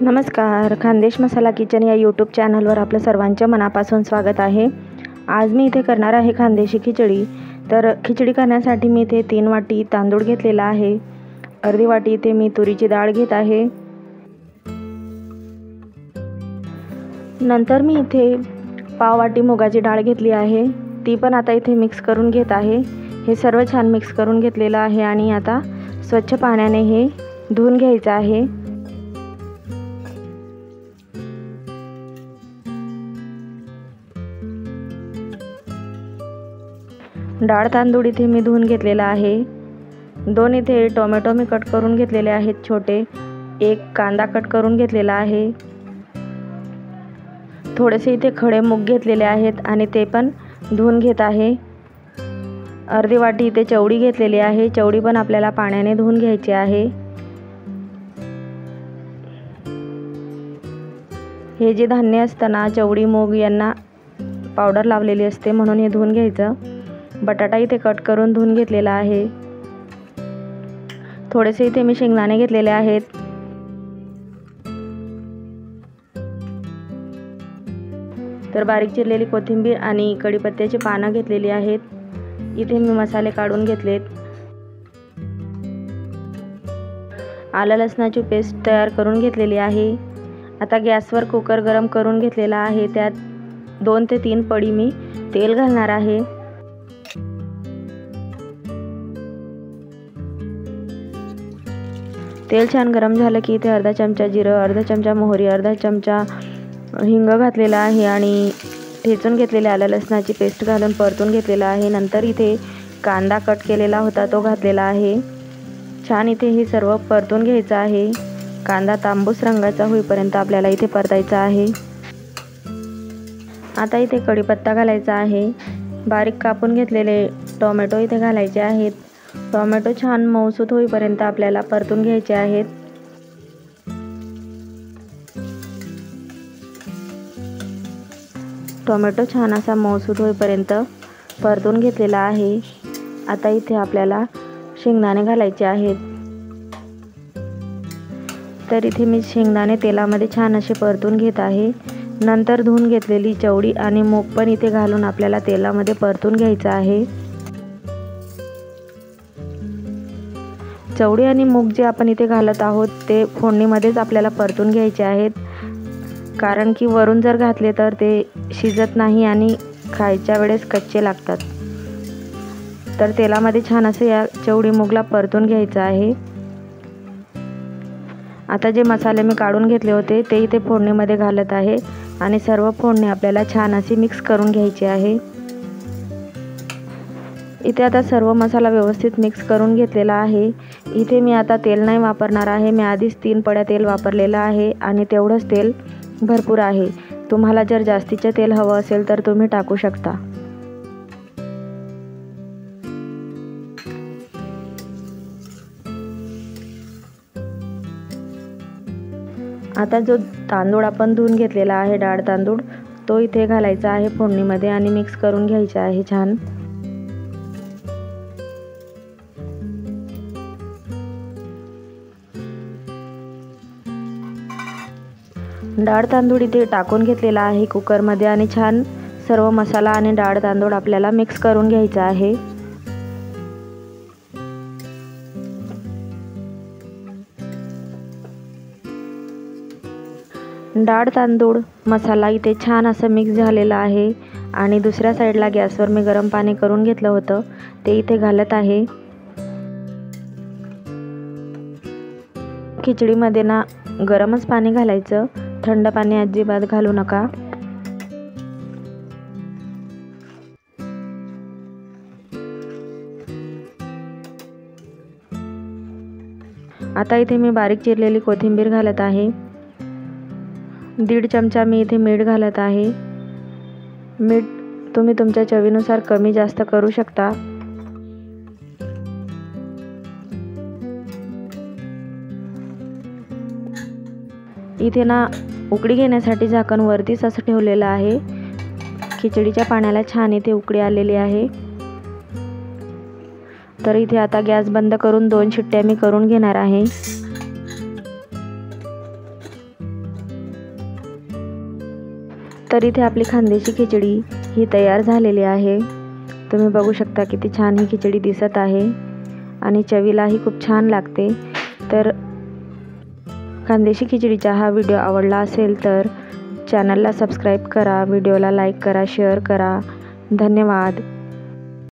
नमस्कार, खानदेश मसाला किचन या यूट्यूब चॅनलवर आपलं सर्वांच्या मनापासून स्वागत आहे। आज मी इथे करणार आहे खानदेशी खिचडी। तर खिचडी करण्यासाठी मी इथे 3 वाटी तांदूळ घेतलेला आहे। अर्धी वाटी इथे मी तुरीची डाळ घेत आहे। नंतर मी इथे पाव वाटी मुगाची डाळ घेतली आहे, ती पण आता इथे मिक्स करून घेत आहे। हे सर्व छान मिक्स करून घेतलेलं आहे आणि आता स्वच्छ पाण्याने हे धुवून घ्यायचं आहे। डाळ तांदूळ इथे मी धुवून घेतलेला आहे। 2 इथे टोमॅटो मी कट करून घेतलेले आहेत छोटे। 1 कांदा कट करून घेतलेला आहे। थोडेसे इथे खडे मूग घेतलेले आहेत आणि ते पण धुवून घेत आहे। अर्धी वाटी इथे चवळी घेतलेली आहे, चवळी पण आपल्याला पाण्याने धुवून घ्यायची आहे। हे जे धान्य असतं ना, चवळी मूग यांना पावडर लावलेली असते म्हणून हे धुवून घ्यायचं। बटाटा इथे कट करून धुवून घेतलेला आहे। थोडेसे इथे मी शेंगदाणे घेतलेले आहेत। तर बारीक चिरलेली कोथिंबीर आणि कढीपत्त्याची पानं घेतलेली आहेत। इथे मी मसाले काढून घेतलेत। आलं लसणाची पेस्ट तयार करून घेतलेली आहे। आता गॅसवर कुकर गरम करून घेतलेला आहे, त्यात 2 ते 3 पडी मी तेल घालणार आहे। तेल छान गरम झालं की इथे अर्धा चमचा जिरं, अर्धा चमचा मोहरी, अर्धा चमचा हिंग घातलेला आहे आणि ठेचून घेतलेले आलं लसणाची पेस्ट घालून परतून घेतलेला आहे। नंतर इथे कांदा कट केलेला होता तो घातलेला आहे। छान इथे हे सर्व परतून घ्यायचं आहे। कांदा तांबूस रंगाचा होईपर्यंत आपल्याला इथे परतायचा आहे। आता इथे कढीपत्ता घालायचा आहे। बारीक कापून घेतलेले टोमॅटो इथे घालायचे आहेत। टोमॅटो छान मऊसूत होईपर्यंत आपल्याला परतून घ्यायचे आहेत। टोमॅटो छान असा मऊसूत होईपर्यंत परतून घेतलेला आहे। आता इथे आपल्याला शेंगदाणे घालायचे आहेत। तर इथे मी शेंगदाणे तेलामध्ये छान असे परतून घेत आहे। नंतर धुवून घेतलेली चवळी आणि मूग पण इथे घालून आपल्याला तेलामध्ये परतून घ्यायचं आहे। चवळी आणि मूग जे आपण इथे घालत आहोत ते फोडणीमध्येच आपल्याला परतून घ्यायचे आहेत, कारण की वरून जर घातले तर ते शिजत नाही आणि खायच्या वेळेस कच्चे लागतात। तर तेलामध्ये छान असे या चवळी मूगला परतून घ्यायचं आहे। आता जे मसाले मी काढून घेतले होते ते इथे फोडणीमध्ये घालत आहे आणि सर्व फोडणी आपल्याला छान अशी मिक्स करून घ्यायची आहे। इथे आता सर्व मसाला व्यवस्थित मिक्स करून घेतलेला आहे। इथे मी आता तेल नाही वापरणार आहे, मी आधीच 3 पड्या तेल वापरलेलं आहे आणि तेवढंच तेल भरपूर आहे। तुम्हाला जर जास्तीचे तेल हवं असेल तर तुम्ही टाकू शकता। आता जो तांदूळ आपण धुवून घेतलेला आहे, डाळ तांदूळ, तो इथे घालायचा आहे फोडणीमध्ये आणि मिक्स करून घ्यायचा आहे छान। डाळ तांदूळ इथे टाकून घेतलेला आहे कुकरमध्ये आणि छान सर्व मसाला आणि डाळ तांदूळ आपल्याला मिक्स करून घ्यायचा आहे। डाळ तांदूळ मसाला इथे छान असं मिक्स झालेला आहे आणि दुसऱ्या साईडला गॅसवर मी गरम पाणी करून घेतलं होतं ते इथे घालत आहे। खिचडीमध्ये ना गरमच पाणी घालायचं, थंड पाणी अजिबात घालू नका। आता इथे मी बारीक चिरलेली कोथिंबीर घालत आहे। 1.5 चमचा मी इथे मीठ घालत आहे। मीठ तुम्ही तुमच्या चवीनुसार कमी जास्त करू शकता। इथे ना उकळी घेण्यासाठी झाकण वरतीच असं ठेवलेलं आहे। खिचडीच्या पाण्याला छान इथे उकळी आलेली आहे। तर इथे आता गॅस बंद करून 2 शिट्ट्या मी करून घेणार आहे। तर इथे आपली खानदेशी खिचडी ही तयार झालेली आहे। तुम्ही बघू शकता किती छान ही खिचडी दिसत आहे आणि चवीलाही खूप छान लागते। तर खानदेशी खिचडीचा हा व्हिडिओ आवडला असेल तर चॅनलला सबस्क्राईब करा, व्हिडिओला लाईक करा, शेअर करा। धन्यवाद।